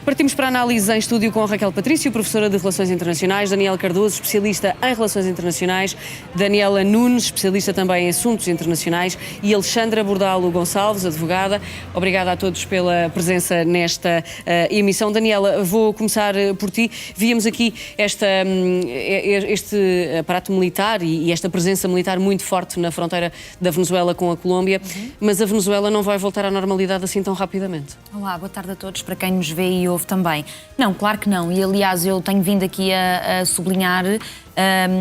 Partimos para a análise em estúdio com a Raquel Patrício, professora de Relações Internacionais, Daniel Cardoso, especialista em Relações Internacionais, Daniela Nunes, especialista também em Assuntos Internacionais, e Alexandra Bordalo Gonçalves, advogada. Obrigada a todos pela presença nesta emissão. Daniela, vou começar por ti. Víamos aqui este aparato militar e esta presença militar muito forte na fronteira da Venezuela com a Colômbia, mas a Venezuela não vai voltar à normalidade assim tão rapidamente. Olá, boa tarde a todos, para quem nos vê e ouve também. Não, claro que não, e aliás eu tenho vindo aqui a sublinhar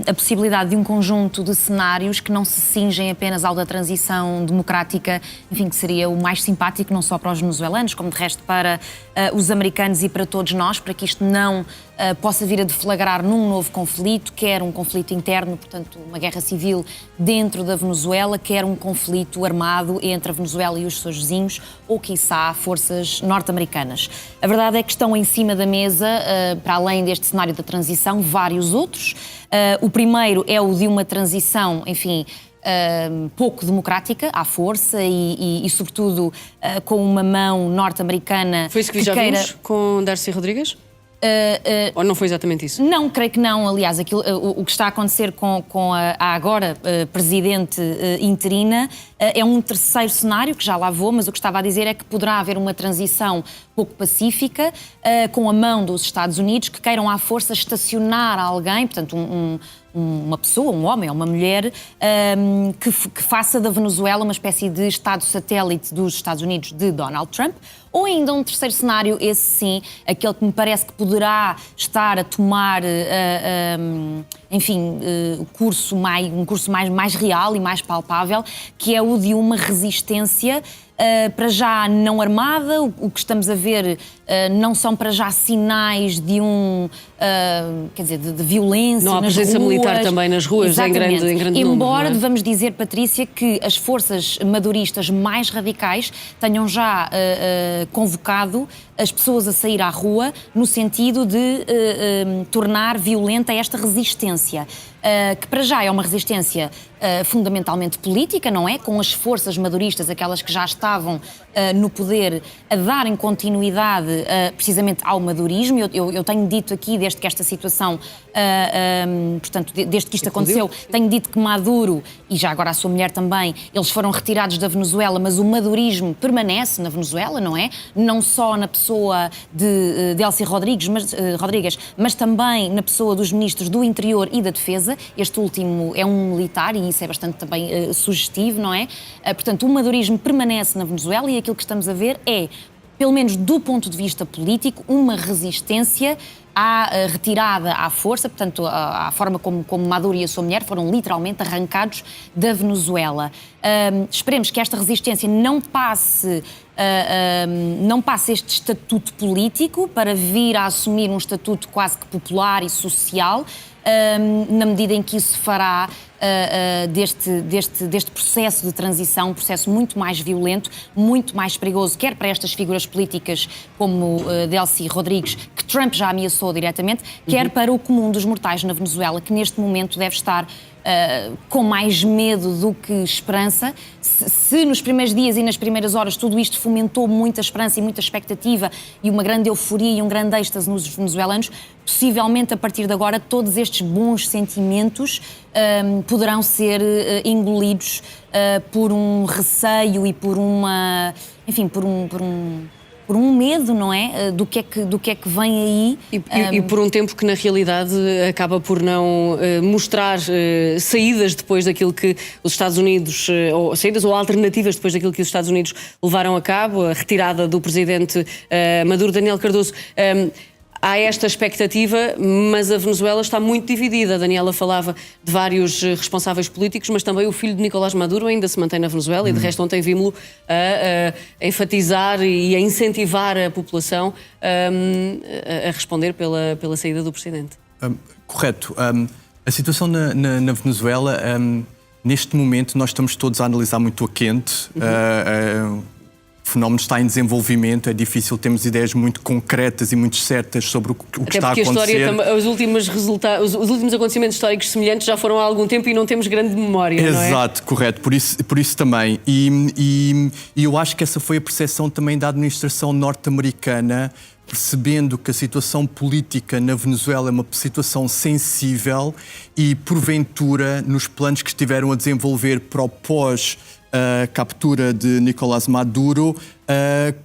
a possibilidade de um conjunto de cenários que não se cingem apenas ao da transição democrática, enfim, que seria o mais simpático não só para os venezuelanos, como de resto para os americanos e para todos nós, para que isto não possa vir a deflagrar num novo conflito, quer um conflito interno, portanto uma guerra civil dentro da Venezuela, quer um conflito armado entre a Venezuela e os seus vizinhos, ou quiçá forças norte-americanas. A verdade é que estão em cima da mesa, para além deste cenário da transição, vários outros. O primeiro é o de uma transição, enfim, pouco democrática, à força e sobretudo, com uma mão norte-americana. Foi isso que já vimos com Darcy Rodrigues? Ou não foi exatamente isso? Não, creio que não. Aliás, o que está a acontecer com a agora presidente interina é um terceiro cenário, que já lá vou, mas o que estava a dizer é que poderá haver uma transição pouco pacífica, com a mão dos Estados Unidos, que queiram à força estacionar alguém, portanto uma pessoa, um homem ou uma mulher, que faça da Venezuela uma espécie de Estado satélite dos Estados Unidos de Donald Trump, ou ainda um terceiro cenário, esse sim, aquele que me parece que poderá estar a tomar, enfim, um curso mais real e mais palpável, que é o de uma resistência para já não armada. O que estamos a ver não são para já sinais de quer dizer, de violência. Não há presença militar também nas ruas, em grande número. Embora devamos dizer, Patrícia, que as forças maduristas mais radicais tenham já convocado as pessoas a sair à rua no sentido de tornar violenta esta resistência, que para já é uma resistência fundamentalmente política, não é? Com as forças maduristas, aquelas que já estavam no poder, a darem continuidade precisamente ao madurismo. Eu tenho dito aqui, desde que esta situação, portanto, desde que isto aconteceu, tenho dito que Maduro, e já agora a sua mulher também, eles foram retirados da Venezuela, mas o madurismo permanece na Venezuela, não é? Não só na pessoa de Delcy Rodrigues, mas também na pessoa dos ministros do Interior e da Defesa. Este último é um militar e isso é bastante também sugestivo, não é? Portanto, o madurismo permanece na Venezuela e aquilo que estamos a ver é, pelo menos do ponto de vista político, uma resistência à retirada à força, portanto, à forma como Maduro e a sua mulher foram literalmente arrancados da Venezuela. Esperemos que esta resistência não passe este estatuto político para vir a assumir um estatuto quase que popular e social, na medida em que isso fará deste processo de transição um processo muito mais violento, muito mais perigoso, quer para estas figuras políticas como Delcy Rodrigues, que Trump já ameaçou diretamente, quer para o comum dos mortais na Venezuela, que neste momento deve estar com mais medo do que esperança. Se nos primeiros dias e nas primeiras horas tudo isto fomentou muita esperança e muita expectativa e uma grande euforia e um grande êxtase nos venezuelanos, possivelmente a partir de agora todos estes bons sentimentos poderão ser engolidos por um receio e por um medo, não é? Do que é que vem aí. E por um tempo que, na realidade, acaba por não mostrar saídas depois daquilo que os Estados Unidos, ou saídas ou alternativas depois daquilo que os Estados Unidos levaram a cabo, a retirada do presidente Maduro. Daniel Cardoso, há esta expectativa, mas a Venezuela está muito dividida. A Daniela falava de vários responsáveis políticos, mas também o filho de Nicolás Maduro ainda se mantém na Venezuela e, de resto, ontem vimos-lo a enfatizar e a incentivar a população a responder pela saída do presidente. Correto. A situação na Venezuela, neste momento, nós estamos todos a analisar muito a quente. O fenómeno está em desenvolvimento, é difícil termos ideias muito concretas e muito certas sobre o que está a acontecer. Os últimos acontecimentos históricos semelhantes já foram há algum tempo e não temos grande memória, não é? Exato, correto, por isso também. E eu acho que essa foi a percepção também da administração norte-americana, percebendo que a situação política na Venezuela é uma situação sensível e, porventura, nos planos que estiveram a desenvolver para o pós-captura de Nicolás Maduro,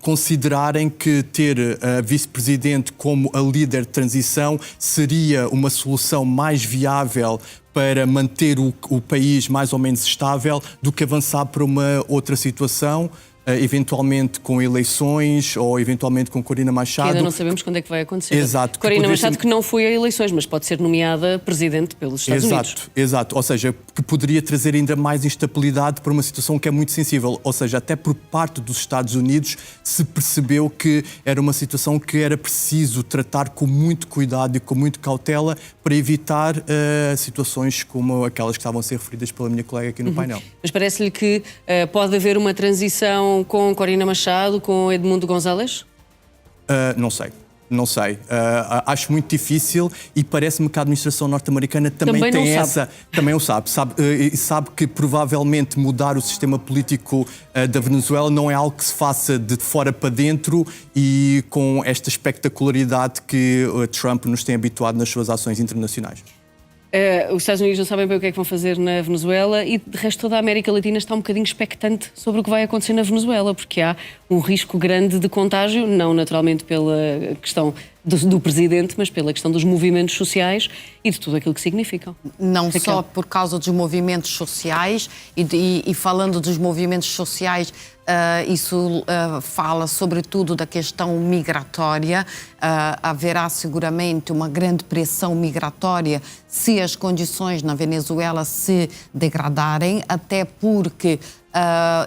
considerarem que ter a vice-presidente como a líder de transição seria uma solução mais viável para manter o país mais ou menos estável do que avançar para uma outra situação, eventualmente com eleições ou eventualmente com Corina Machado. Que ainda não sabemos quando é que vai acontecer. Exato. Corina Machado que não foi a eleições, mas pode ser nomeada presidente pelos Estados Unidos. Exato. Ou seja, que poderia trazer ainda mais instabilidade para uma situação que é muito sensível. Ou seja, até por parte dos Estados Unidos se percebeu que era uma situação que era preciso tratar com muito cuidado e com muita cautela para evitar situações como aquelas que estavam a ser referidas pela minha colega aqui no painel. Mas parece-lhe que pode haver uma transição com Corina Machado, com Edmundo González? Não sei. Acho muito difícil e parece-me que a administração norte-americana também tem essa... Também o sabe. Sabe que provavelmente mudar o sistema político da Venezuela não é algo que se faça de fora para dentro e com esta espectacularidade que Trump nos tem habituado nas suas ações internacionais. Os Estados Unidos não sabem bem o que é que vão fazer na Venezuela e, de resto, toda a América Latina está um bocadinho expectante sobre o que vai acontecer na Venezuela, porque há um risco grande de contágio, não naturalmente pela questão do presidente, mas pela questão dos movimentos sociais e de tudo aquilo que significam. Não Raquel. Só por causa dos movimentos sociais e falando dos movimentos sociais, isso fala sobretudo da questão migratória. Haverá seguramente uma grande pressão migratória se as condições na Venezuela se degradarem, até porque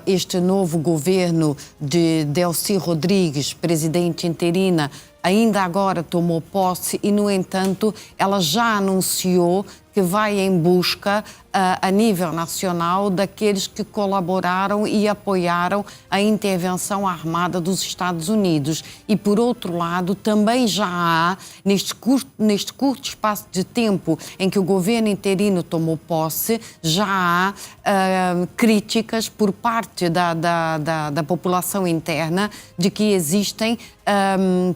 este novo governo de Delcy Rodrigues, presidente interina, ainda agora tomou posse e, no entanto, ela já anunciou que vai em busca, a nível nacional, daqueles que colaboraram e apoiaram a intervenção armada dos Estados Unidos. E, por outro lado, também já há, neste curto espaço de tempo em que o governo interino tomou posse, já há críticas por parte da população interna de que existem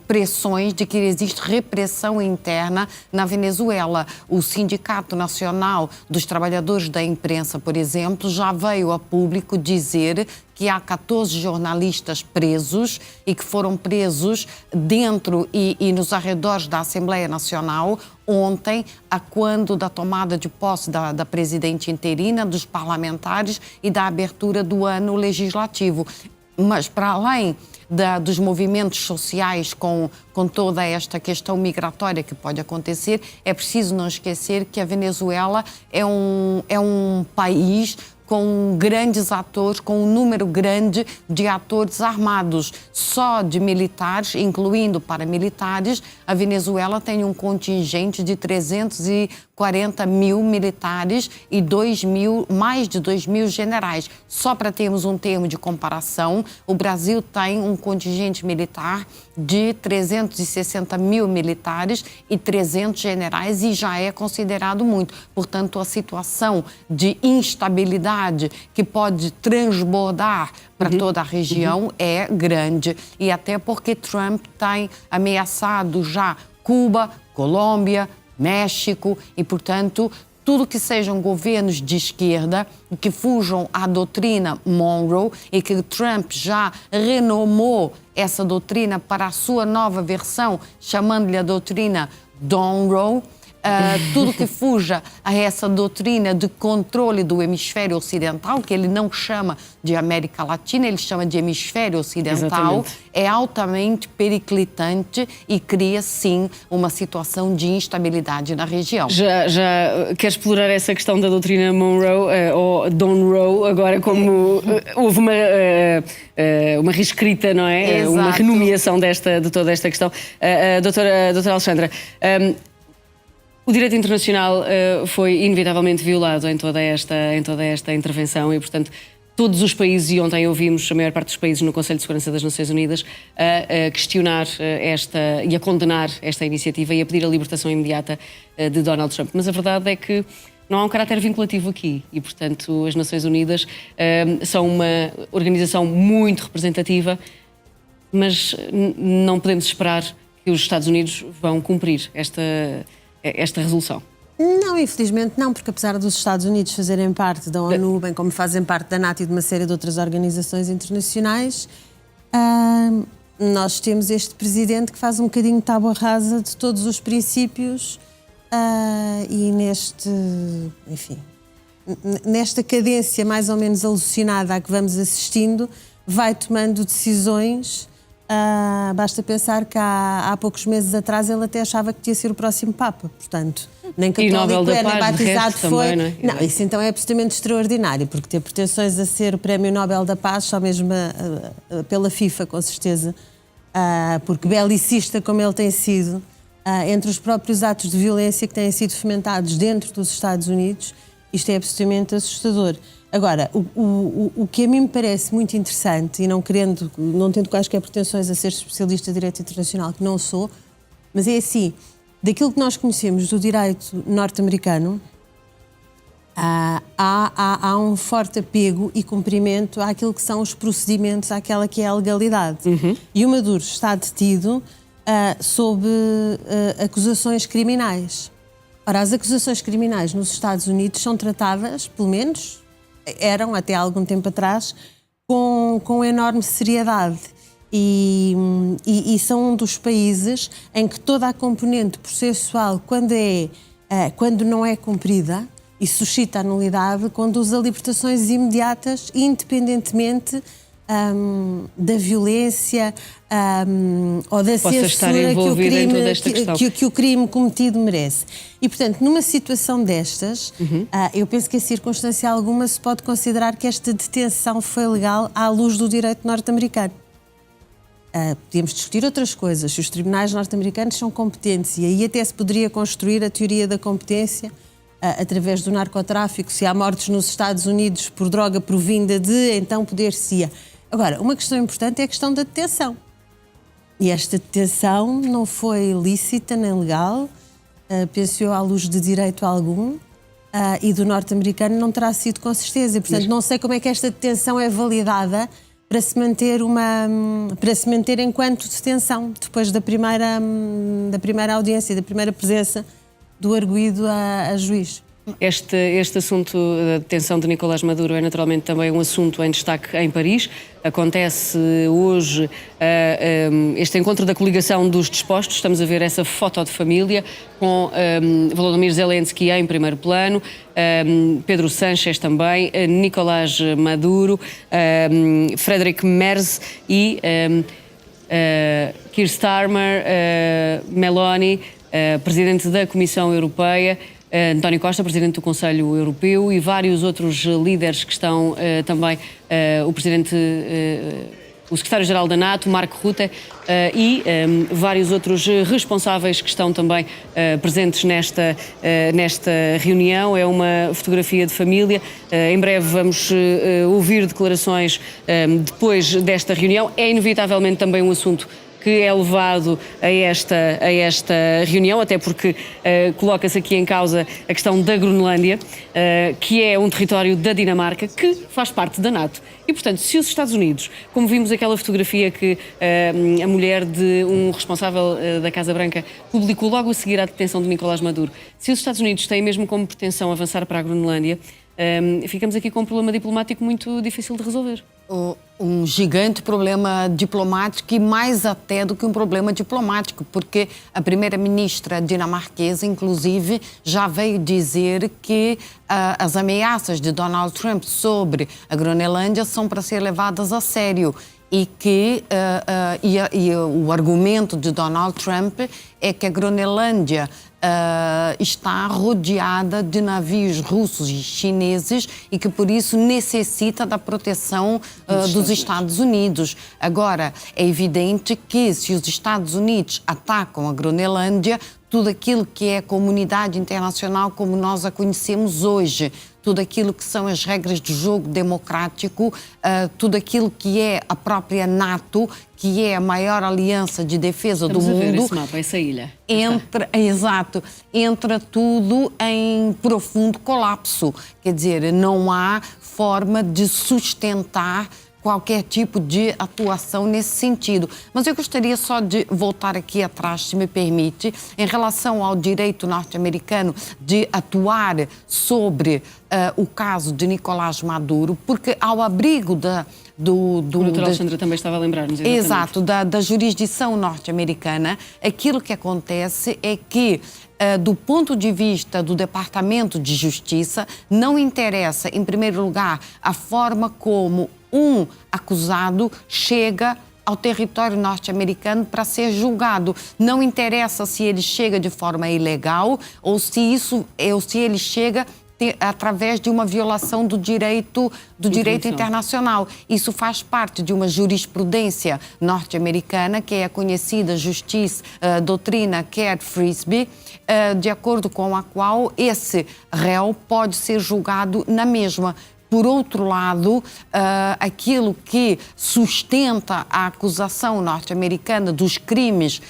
pressões, de que existe repressão interna na Venezuela. O Sindicato Nacional dos Trabalhadores da Imprensa, por exemplo, já veio a público dizer que há 14 jornalistas presos e que foram presos dentro e nos arredores da Assembleia Nacional ontem, a quando da tomada de posse da presidente interina, dos parlamentares e da abertura do ano legislativo. Mas, para além dos movimentos sociais com toda esta questão migratória que pode acontecer, é preciso não esquecer que a Venezuela é um país com grandes atores, com um número grande de atores armados. Só de militares, incluindo paramilitares, a Venezuela tem um contingente de 340 mil militares e mais de 2 mil generais. Só para termos um termo de comparação, o Brasil tem um contingente militar de 360 mil militares e 300 generais e já é considerado muito. Portanto, a situação de instabilidade que pode transbordar para toda a região é grande. E até porque Trump tem ameaçado já Cuba, Colômbia, México e, portanto, tudo que sejam governos de esquerda que fujam à doutrina Monroe e que Trump já renomou essa doutrina para a sua nova versão, chamando-lhe a doutrina Donroe. Tudo que fuja a essa doutrina de controle do hemisfério ocidental, que ele não chama de América Latina, ele chama de hemisfério ocidental, exatamente, é altamente periclitante e cria, sim, uma situação de instabilidade na região. Já quer explorar essa questão da doutrina Monroe, ou Donroe, agora como houve uma reescrita, não é? Exato. Uma renomeação de toda esta questão. Doutora Alexandra, o direito internacional foi inevitavelmente violado em toda esta intervenção e, portanto, todos os países, e ontem ouvimos a maior parte dos países no Conselho de Segurança das Nações Unidas a questionar e a condenar esta iniciativa e a pedir a libertação imediata de Donald Trump. Mas a verdade é que não há um caráter vinculativo aqui e, portanto, as Nações Unidas são uma organização muito representativa, mas não podemos esperar que os Estados Unidos vão cumprir esta resolução? Não, infelizmente não, porque apesar dos Estados Unidos fazerem parte da ONU, bem como fazem parte da NATO e de uma série de outras organizações internacionais, nós temos este presidente que faz um bocadinho de tábua rasa de todos os princípios e nesta cadência mais ou menos alucinada a que vamos assistindo, vai tomando decisões. Basta pensar que há poucos meses atrás ele até achava que ia ser o próximo Papa, portanto, nem católico é, nem batizado foi. Também, não é? Não, isso então é absolutamente extraordinário, porque ter pretensões a ser o Prémio Nobel da Paz, só mesmo pela FIFA, com certeza, porque belicista como ele tem sido, entre os próprios atos de violência que têm sido fomentados dentro dos Estados Unidos, isto é absolutamente assustador. Agora, o que a mim me parece muito interessante, e não tendo quaisquer pretensões a ser especialista de direito internacional, que não sou, mas é assim, daquilo que nós conhecemos do direito norte-americano, há um forte apego e cumprimento àquilo que são os procedimentos, àquela que é a legalidade. E o Maduro está detido sob acusações criminais. Ora, as acusações criminais nos Estados Unidos são tratadas, pelo menos eram até há algum tempo atrás, com enorme seriedade. E são um dos países em que toda a componente processual, quando não é cumprida e suscita a nulidade, conduz a libertações imediatas, independentemente da violência ou da censura que o crime cometido merece. E, portanto, numa situação destas, eu penso que a circunstância alguma se pode considerar que esta detenção foi legal à luz do direito norte-americano. Podíamos discutir outras coisas, se os tribunais norte-americanos são competentes, e aí até se poderia construir a teoria da competência através do narcotráfico, se há mortes nos Estados Unidos por droga provinda de, então poder-se-ia. Agora, uma questão importante é a questão da detenção. E esta detenção não foi lícita nem legal, penso eu, à luz de direito algum, e do norte-americano não terá sido com certeza. E, portanto, não sei como é que esta detenção é validada para se manter enquanto detenção, depois da primeira audiência, da primeira presença do arguido a juiz. Este assunto da detenção de Nicolás Maduro é naturalmente também um assunto em destaque em Paris. Acontece hoje este encontro da coligação dos dispostos. Estamos a ver essa foto de família com Volodymyr Zelensky em primeiro plano, Pedro Sánchez também, Nicolás Maduro, Friedrich Merz e Keir Starmer, Meloni, presidente da Comissão Europeia, António Costa, presidente do Conselho Europeu, e vários outros líderes que estão também, o secretário-geral da NATO, Mark Rutte, e vários outros responsáveis que estão também presentes nesta reunião. É uma fotografia de família. Em breve vamos ouvir declarações depois desta reunião. É inevitavelmente também um assunto que é levado a esta reunião, até porque coloca-se aqui em causa a questão da Groenlândia, que é um território da Dinamarca, que faz parte da NATO. E, portanto, se os Estados Unidos, como vimos aquela fotografia que a mulher de um responsável da Casa Branca publicou logo a seguir à detenção de Nicolás Maduro, se os Estados Unidos têm mesmo como pretensão avançar para a Groenlândia, ficamos aqui com um problema diplomático muito difícil de resolver. Um gigante problema diplomático, e mais até do que um problema diplomático, porque a primeira-ministra dinamarquesa, inclusive, já veio dizer que as ameaças de Donald Trump sobre a Groenlândia são para ser levadas a sério. E que o argumento de Donald Trump é que a Groenlândia está rodeada de navios russos e chineses e que por isso necessita da proteção dos Estados Unidos. Agora, é evidente que se os Estados Unidos atacam a Groenlândia, tudo aquilo que é a comunidade internacional como nós a conhecemos hoje, tudo aquilo que são as regras do jogo democrático, tudo aquilo que é a própria NATO, que é a maior aliança de defesa do mundo. Estamos a ver esse mapa, essa ilha. Entra tudo em profundo colapso. Quer dizer, não há forma de sustentar qualquer tipo de atuação nesse sentido. Mas eu gostaria só de voltar aqui atrás, se me permite, em relação ao direito norte-americano de atuar sobre o caso de Nicolás Maduro, porque ao abrigo O doutor Alexandre também estava a lembrar-nos. Exato, da jurisdição norte-americana, aquilo que acontece é que, do ponto de vista do Departamento de Justiça, não interessa, em primeiro lugar, a forma como um acusado chega ao território norte-americano para ser julgado. Não interessa se ele chega de forma ilegal ou se ele chega através de uma violação do direito internacional. Isso faz parte de uma jurisprudência norte-americana que é a conhecida doutrina Kerr-Frisbee, de acordo com a qual esse réu pode ser julgado na mesma. Por outro lado, aquilo que sustenta a acusação norte-americana dos crimes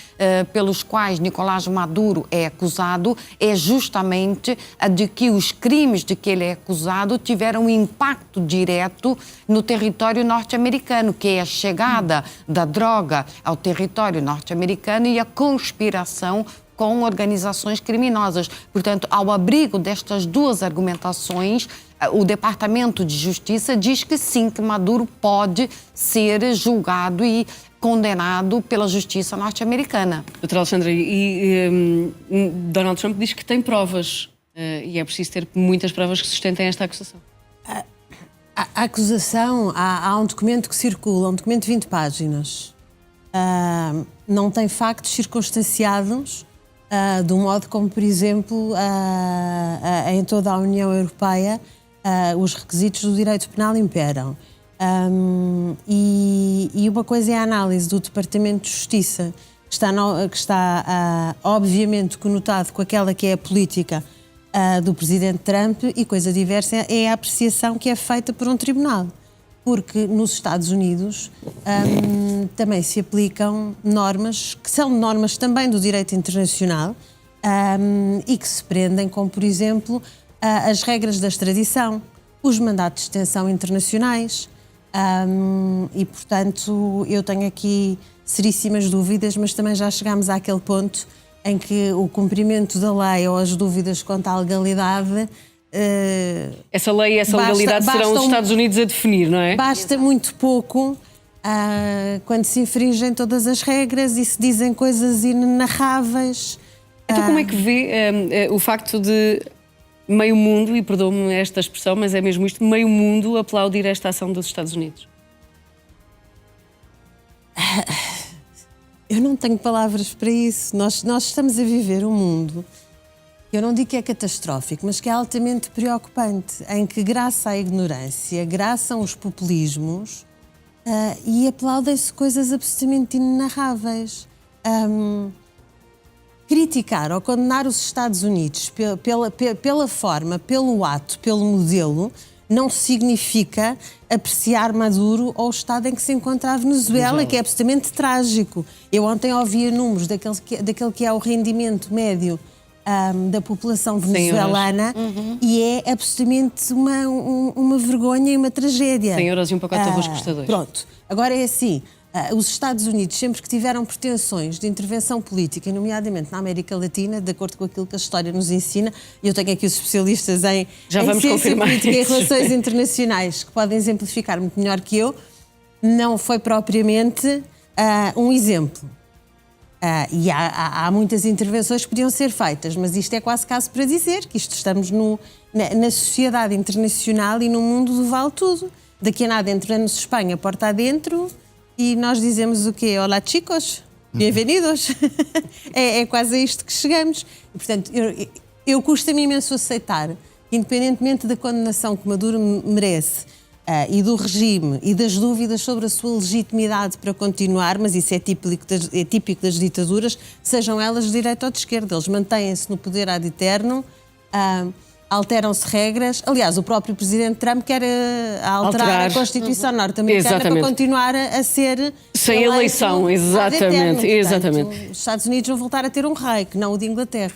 pelos quais Nicolás Maduro é acusado é justamente a de que os crimes de que ele é acusado tiveram um impacto direto no território norte-americano, que é a chegada da droga ao território norte-americano e a conspiração com organizações criminosas. Portanto, ao abrigo destas duas argumentações, o Departamento de Justiça diz que sim, que Maduro pode ser julgado e condenado pela justiça norte-americana. Doutora Alexandra, e Donald Trump diz que tem provas e é preciso ter muitas provas que sustentem esta acusação. A acusação, há um documento que circula, um documento de 20 páginas. Não tem factos circunstanciados de um modo como, por exemplo, em toda a União Europeia, os requisitos do direito penal imperam. E uma coisa é a análise do Departamento de Justiça, que está obviamente conotado com aquela que é a política do Presidente Trump, e coisa diversa é a apreciação que é feita por um tribunal. Porque nos Estados Unidos também se aplicam normas, que são normas também do direito internacional, e que se prendem com, por exemplo, as regras da extradição, os mandatos de detenção internacionais, e, portanto, eu tenho aqui seríssimas dúvidas, mas também já chegámos àquele ponto em que o cumprimento da lei ou as dúvidas quanto à legalidade... Essa lei e essa legalidade serão os Estados Unidos a definir, não é? Basta muito pouco quando se infringem todas as regras e se dizem coisas inenarráveis. Então como é que vê o facto de meio mundo, e perdoe-me esta expressão, mas é mesmo isto, meio mundo aplaudir esta ação dos Estados Unidos? Eu não tenho palavras para isso. Nós estamos a viver um mundo, eu não digo que é catastrófico, mas que é altamente preocupante, em que, graças à ignorância, graças aos populismos, e aplaudem-se coisas absolutamente inenarráveis. Criticar ou condenar os Estados Unidos pela forma, pelo ato, pelo modelo, não significa apreciar Maduro ou o estado em que se encontra a Venezuela, que é absolutamente trágico. Eu ontem ouvia números daquele que é o rendimento médio da população venezuelana, e é absolutamente uma vergonha e uma tragédia. 100 euros e um pacote de arroz custa 2. Pronto. Agora é assim, os Estados Unidos, sempre que tiveram pretensões de intervenção política, nomeadamente na América Latina, de acordo com aquilo que a história nos ensina, e eu tenho aqui os especialistas em ciência política e relações internacionais, que podem exemplificar muito melhor que eu, não foi propriamente um exemplo. E há muitas intervenções que podiam ser feitas, mas isto é quase caso para dizer que estamos na sociedade internacional e no mundo do vale tudo. Daqui a nada entramos Espanha porta adentro e nós dizemos o quê? Olá, chicos, bem-vindos. É quase a isto que chegamos. E, portanto, eu custa-me imenso aceitar, independentemente da condenação que Maduro merece, e do regime e das dúvidas sobre a sua legitimidade para continuar, mas isso é típico das ditaduras, sejam elas de direita ou de esquerda. Eles mantêm-se no poder ad eterno, alteram-se regras. Aliás, o próprio Presidente Trump quer alterar a Constituição norte-americana para continuar a ser sem eleição, exatamente. Portanto, os Estados Unidos vão voltar a ter um rei, que não o de Inglaterra.